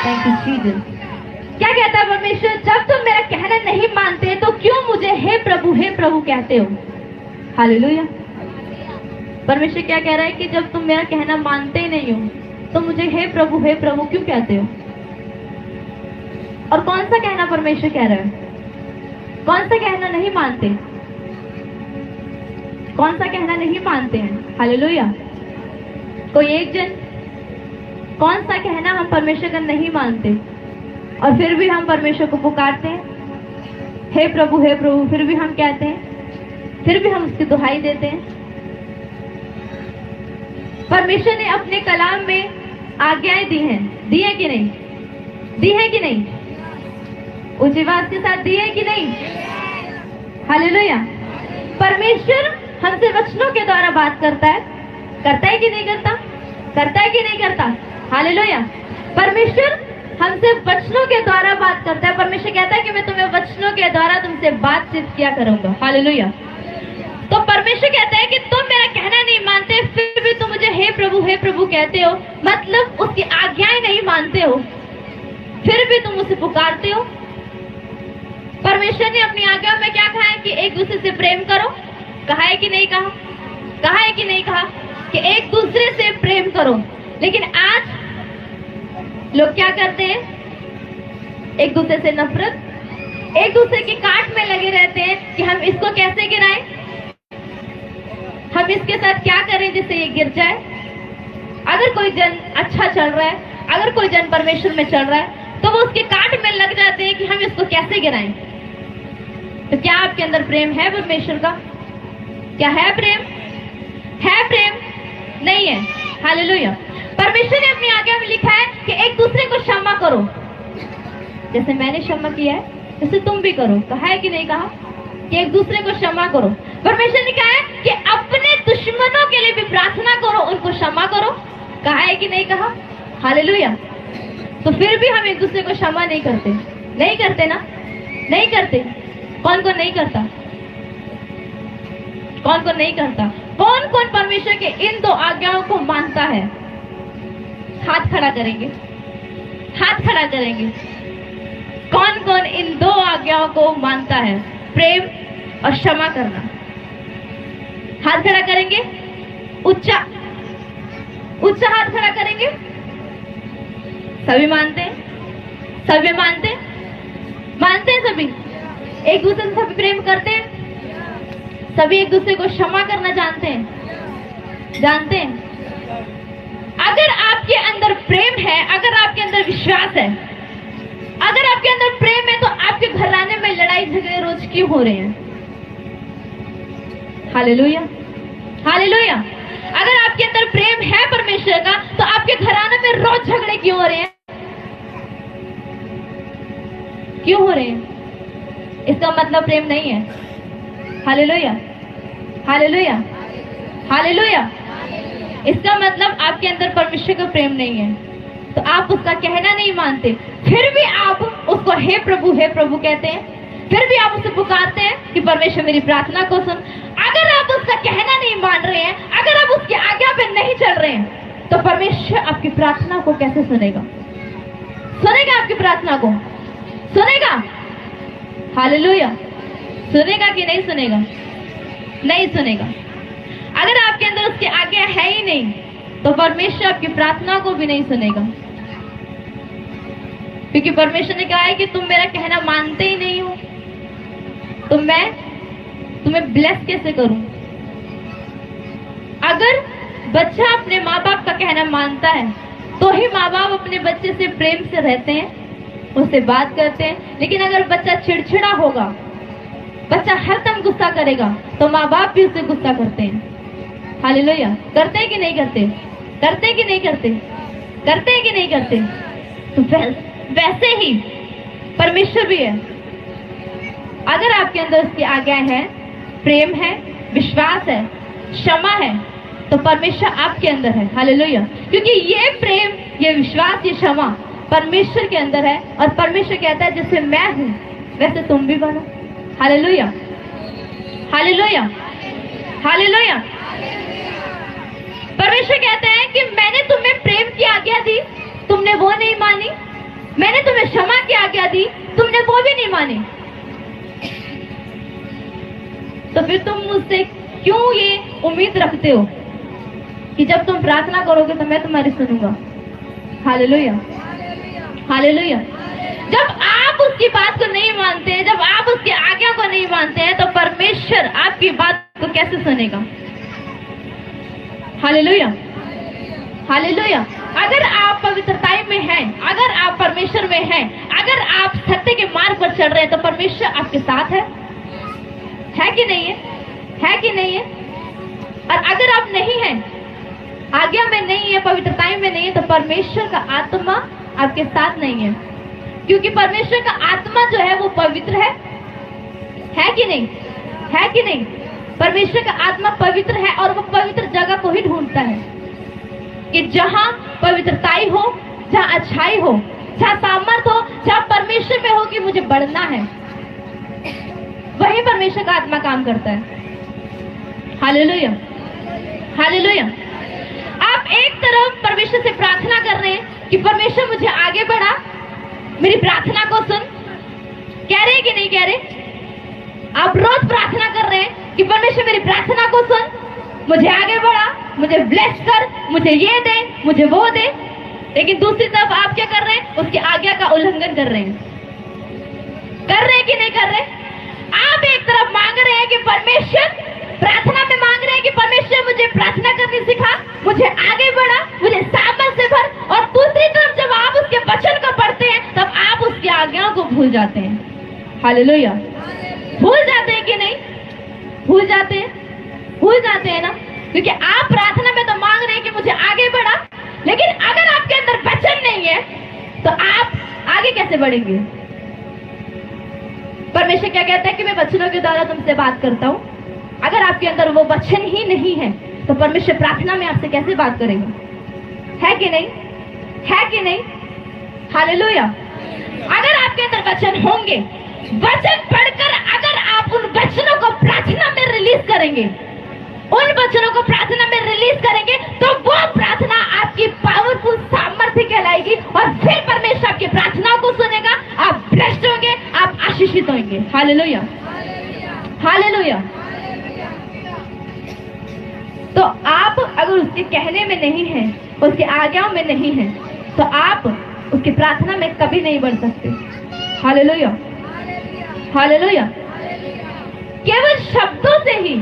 Thank you Jesus. क्या कहता है परमेश्वर? जब तुम मेरा कहना नहीं मानते तो क्यों मुझे हे प्रभु कहते हो? हालेलुया। परमेश्वर क्या कह रहा है कि जब तुम मेरा कहना मानते ही नहीं हो तो मुझे हे प्रभु क्यों कहते हो? और कौन सा कहना परमेश्वर कह रहा है? कौन सा कहना नहीं मानते? कौन सा कहना नहीं मानते हैं? हालेलुया। कोई एक जन, कौन सा कहना हम परमेश्वर का नहीं मानते और फिर भी हम परमेश्वर को पुकारते हैं, हे प्रभु फिर भी हम कहते हैं, फिर भी हम उसकी दुहाई देते हैं। परमेश्वर ने अपने कलाम में आज्ञाएं दी हैं, दी है कि नहीं? दी है कि नहीं? ऊंची आवाज के साथ दी है कि नहीं? हालेलुया। परमेश्वर हमसे वचनों के द्वारा बात करता है कि नहीं करता? करता है कि नहीं करता? हालेलुया। परमेश्वर हमसे वचनों के द्वारा बात करता है। परमेश्वर कहता है कि मैं तुम्हें वचनों के द्वारा तुमसे बातचीत किया करूंगा। हालेलुया। तो परमेश्वर कहता है कि तुम मेरा कहना नहीं मानते, फिर भी तुम मुझे हे प्रभु कहते हो, मतलब उसकी आज्ञाएं नहीं मानते हो, फिर भी तुम उसे पुकारते हो। परमेश्वर ने अपनी आज्ञा में क्या कहा है कि एक दूसरे से प्रेम करो। कहा है कि नहीं कहा? कहा है कि नहीं कहा कि एक दूसरे से प्रेम करो? लेकिन आज लोग क्या करते हैं? एक दूसरे से नफरत, एक दूसरे की काट में लगे रहते हैं कि हम इसको कैसे गिराएं, हम इसके साथ क्या करें जिससे ये गिर जाए। अगर कोई जन अच्छा चल रहा है, अगर कोई जन परमेश्वर में चल रहा है, तो वो उसके काट में लग जाते हैं कि हम इसको कैसे गिराएं। तो क्या आपके अंदर प्रेम है परमेश्वर का? क्या है प्रेम? है प्रेम? नहीं है। हालेलुया। परमेश्वर ने अपनी आज्ञा में लिखा है कि एक दूसरे को क्षमा करो, जैसे मैंने क्षमा किया है जैसे तुम भी करो। कहा है कि नहीं कहा कि एक दूसरे को क्षमा करो? परमेश्वर ने कहा है कि अपने दुश्मनों के लिए भी प्रार्थना करो, उनको क्षमा करो। कहा है कि नहीं कहा? हालेलुया। तो फिर भी हम एक दूसरे को क्षमा नहीं करते। नहीं करते ना? नहीं करते। कौन कौन नहीं करता? कौन कौन नहीं करता? कौन कौन परमेश्वर के इन दो आज्ञाओं को मानता है? हाथ खड़ा करेंगे, हाथ खड़ा करेंगे। कौन कौन इन दो आज्ञाओं को मानता है? प्रेम और क्षमा करना। हाथ खड़ा करेंगे, ऊंचा ऊंचा हाथ खड़ा करेंगे। सभी मानते हैं? सभी मानते हैं? मानते हैं सभी? एक दूसरे से सभी प्रेम करते हैं? सभी एक दूसरे को क्षमा करना जानते हैं? जानते हैं? अगर आपके अंदर प्रेम है, अगर आपके अंदर विश्वास है, अगर आपके अंदर प्रेम है, तो आपके घराने में लड़ाई झगड़े रोज क्यों हो रहे हैं? हालेलुया। हालेलुया। अगर आपके अंदर प्रेम है परमेश्वर का, तो आपके घराने में रोज झगड़े क्यों हो रहे हैं? क्यों हो रहे हैं? इसका मतलब प्रेम नहीं है। हालेलुया। हालेलुया। हालेलुया। इसका मतलब आपके अंदर परमेश्वर का प्रेम नहीं है, तो आप उसका कहना नहीं मानते, फिर भी आप उसको हे प्रभु कहते हैं, फिर भी आप उसे पुकारते हैं कि परमेश्वर मेरी प्रार्थना को सुन। अगर आप उसका कहना नहीं मान रहे हैं, अगर आप उसकी आज्ञा पे नहीं चल रहे हैं, तो परमेश्वर आपकी प्रार्थना को कैसे सुनेगा? सुनेगा आपकी प्रार्थना को? सुनेगा? हालेलुया। सुनेगा कि नहीं सुनेगा? नहीं सुनेगा। अगर आपके अंदर उसकी आज्ञा है ही नहीं, तो परमेश्वर आपकी प्रार्थना को भी नहीं सुनेगा, क्योंकि परमेश्वर ने कहा है कि तुम मेरा कहना मानते ही नहीं हो, तो मैं तुम्हें ब्लेस कैसे करूं? अगर बच्चा अपने माँ बाप का कहना मानता है, तो ही माँ बाप अपने बच्चे से प्रेम से रहते हैं, उससे बात करते हैं। लेकिन अगर बच्चा चिड़चिड़ा होगा, बच्चा हरदम गुस्सा करेगा, तो माँ बाप भी उससे गुस्सा करते हैं। हालेलुया। करते हैं कि नहीं करते? करते हैं कि नहीं करते? करते हैं कि नहीं करते? तो वैसे ही परमेश्वर भी है। अगर आपके अंदर उसकी आज्ञा है, प्रेम है, विश्वास है, क्षमा है, तो परमेश्वर आपके अंदर है। हालेलुया। क्योंकि ये प्रेम, ये विश्वास, ये क्षमा परमेश्वर के अंदर है, और परमेश्वर कहता है जैसे मैं हूं वैसे तुम भी बनो। हालेलुया। हालेलुया। हालेलुया। परमेश्वर कहते हैं कि मैंने तुम्हें प्रेम की आज्ञा दी, तुमने वो नहीं मानी, मैंने तुम्हें क्षमा की आज्ञा दी, तुमने वो भी नहीं मानी। तो फिर तुम मुझसे क्यों ये उम्मीद रखते हो कि जब तुम प्रार्थना करोगे तो मैं तुम्हारी सुनूंगा? Hallelujah, hallelujah. जब आप उसकी बात को नहीं मानते हैं, जब आप उसकी आज्ञा को नहीं मानते हैं, तो परमेश्वर आपकी बात को कैसे सुनेगा? Hallelujah, hallelujah. अगर आप पवित्रताई में हैं, अगर आप परमेश्वर में हैं, अगर आप सत्य के मार्ग पर चल रहे हैं, तो परमेश्वर आपके साथ है कि नहीं है कि नहीं है? और अगर आप नहीं हैं, आज्ञा में नहीं है, पवित्रताई में नहीं है, तो परमेश्वर का आत्मा आपके साथ नहीं है। क्योंकि परमेश्वर का आत्मा जो है वो पवित्र है कि नहीं? है कि नहीं? परमेश्वर का आत्मा पवित्र है और वो पवित्र जगह को ही ढूंढता है कि जहां पवित्रताई हो, जहां अच्छाई हो, जहां सामर्थ हो, जहां परमेश्वर में हो कि मुझे बढ़ना है, वही परमेश्वर का आत्मा काम करता है। Hallelujah, hallelujah. आप एक तरफ परमेश्वर से प्रार्थना कर रहे हैं कि परमेश्वर मुझे आगे बढ़ा, मेरी प्रार्थना को सुन, कह रहे हैं कि नहीं कह रहे? आप रोज प्रार्थना कर रहे हैं कि परमेश्वर मेरी प्रार्थना को सुन, मुझे आगे बढ़ा, मुझे ब्लेस कर, मुझे ये दे, मुझे वो दे। लेकिन दूसरी तरफ आप क्या कर रहे हैं? उसकी आज्ञा का उल्लंघन कर रहे हैं। कर रहे हैं कि नहीं कर रहे? आप एक तरफ मांग रहे हैं कि परमेश्वर, प्रार्थना में मांग रहे हैं कि परमेश्वर मुझे प्रार्थना करनी सिखा, मुझे आगे बढ़ा, मुझे सामर्थ से भर, और दूसरी तरफ जब आप उसके वचन को पढ़ते हैं तब आप उसकी आज्ञाओं को भूल जाते हैं। हालेलुया, भूल जाते हैं कि नहीं? भूल जाते हैं ना? क्योंकि आप प्रार्थना में तो मांग रहे हैं कि मुझे आगे बढ़ा, लेकिन अगर आपके अंदर वचन नहीं है तो आप आगे कैसे बढ़ेंगे? परमेश्वर क्या कहता है कि मैं वचनों के द्वारा तुमसे बात करता हूं। अगर आपके अंदर वो वचन ही नहीं है तो परमेश्वर प्रार्थना में आपसे कैसे बात करेगा? है कि नहीं? है कि नहीं? हालेलुया। अगर आपके अंदर वचन होंगे, वचन पढ़कर अगर आप उन वचनों को प्रार्थना में रिलीज करेंगे, उन वचनों को प्रार्थना में रिलीज करेंगे, तो वो प्रार्थना आपकी पावरफुल सामर्थ्य कहलाएगी और फिर परमेश्वर आपकी प्रार्थनाओं को सुनेगा, आप ब्लेस्ड होंगे, आप आशीषित होंगे। Hallelujah, hallelujah. तो आप अगर उसके कहने में नहीं हैं, उसकी आज्ञाओं में नहीं हैं, तो आप उसकी प्रार्थना में कभी नहीं बढ़ सकते। Hallelujah, hallelujah. केवल शब्दों से ही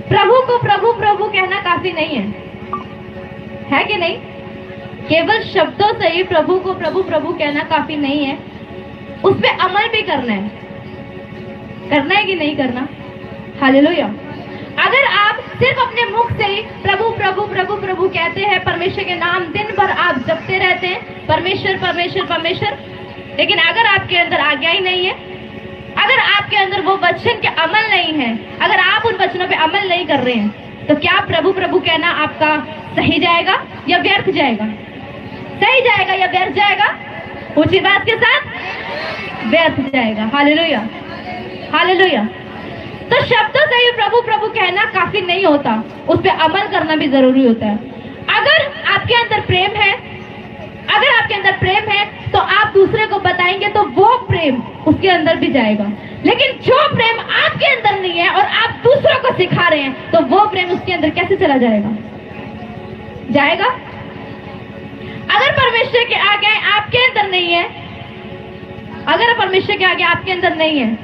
प्रभु को प्रभु प्रभु कहना काफी नहीं है कि नहीं? केवल शब्दों से ही प्रभु को प्रभु प्रभु कहना काफी नहीं है, उस पे अमल भी करना है कि नहीं करना? हालेलुया। अगर आप सिर्फ अपने मुख से ही प्रभु प्रभु प्रभु प्रभु कहते हैं, परमेश्वर के नाम दिन भर आप जपते रहते हैं, परमेश्वर परमेश्वर परमेश्वर, लेकिन अगर आपके अंदर आज्ञा ही नहीं है, अगर आपके अंदर वो वचन के अमल नहीं है, अगर आप उन वचनों पे अमल नहीं कर रहे हैं, तो क्या प्रभु प्रभु कहना आपका सही जाएगा या व्यर्थ जाएगा? सही जाएगा या व्यर्थ जाएगा? ऊंची बात के साथ व्यर्थ जाएगा। Hallelujah, hallelujah. तो शब्दों से ही प्रभु प्रभु कहना काफी नहीं होता, उस पर अमल करना भी जरूरी होता है। अगर आपके अंदर प्रेम है, अगर आपके अंदर प्रेम है, तो आप दूसरे को बताएंगे तो वो प्रेम उसके अंदर भी जाएगा। लेकिन जो प्रेम आपके अंदर नहीं है और आप दूसरों को सिखा रहे हैं, तो वो प्रेम उसके अंदर कैसे चला जाएगा? जाएगा? अगर परमेश्वर के आगे आपके अंदर नहीं है, अगर परमेश्वर के आगे आपके अंदर नहीं है,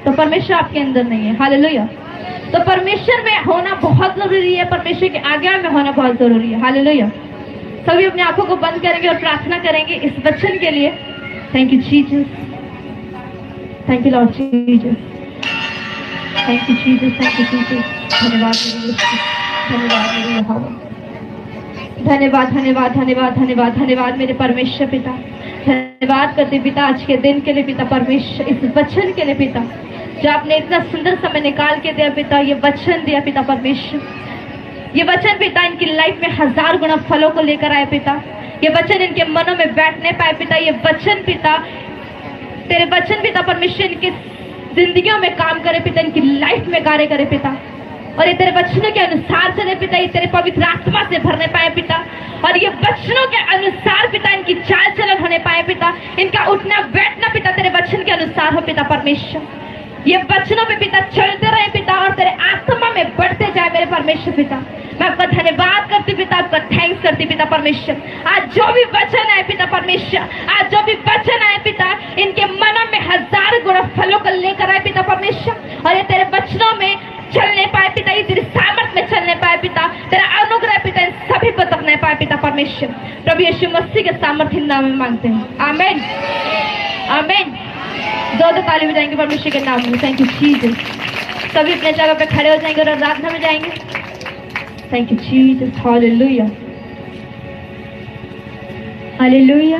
तो परमेश्वर आपके अंदर नहीं है। हालेलुया। तो परमेश्वर में होना बहुत जरूरी है, परमेश्वर के आज्ञा में होना बहुत जरूरी है। हालेलुया। सभी अपनी आंखों को बंद करेंगे और प्रार्थना करेंगे इस वचन के लिए। Thank you Jesus, thank you Lord Jesus, thank you Jesus, thank you Jesus. धन्यवाद, धन्यवाद, धन्यवाद, धन्यवाद, धन्यवाद, धन्यवाद, धन्यवाद मेरे परमेश्वर पिता। धन्यवाद करते पिता आज के दिन के लिए पिता परमेश्वर, इस वचन के लिए पिता जो आपने इतना सुंदर समय निकाल के दिया पिता, ये वचन दिया पिता परमेश्वर। ये वचन पिता इनकी लाइफ में 1000 गुना फलों को लेकर आए पिता। ये वचन इनके मनों में बैठने पाए पिता। ये वचन पिता, तेरे वचन पिता परमेश्वर इनकी जिंदगियों में काम करे पिता, इनकी लाइफ में कार्य करे पिता। और ये तेरे वचनों के अनुसार चले पिता, ये तेरे पवित्र आत्मा से भरने पाए पिता, और ये वचनों के अनुसार पिता इनकी चाल चलन होने पाए पिता, इनका उठना बैठना पिता तेरे वचन के अनुसार हो पिता परमेश्वर। ये वचनों पे पिता चलते रहे पिता, और तेरे आत्मा में बढ़ते जाए मेरे परमेश्वर पिता। मैं आपका धन्यवाद करती पिता, आपका थैंक्स करती पिता परमेश्वर। आज जो भी वचन है पिता परमेश्वर, आज जो भी वचन है पिता, इनके मन में 1000 गुना फलों को लेकर आए पिता परमेश्वर, और ये तेरे वचनों में चलने पाए पिता, ये तेरी सामर्थ में चलने पाए पिता, तेरा अनुग्रह पिता इन सभी को तकने पाए पिता परमेश्वर। प्रभु यीशु मसीह के सामर्थ्य नाम में मांगते हैं, आमीन आमीन। दो ताली बजाएंगे परमेश्वर के नाम में। Thank you Jesus. सभी अपने जगह पे खड़े हो जाएंगे और आराधना में जाएंगे। Thank you Jesus, hallelujah hallelujah.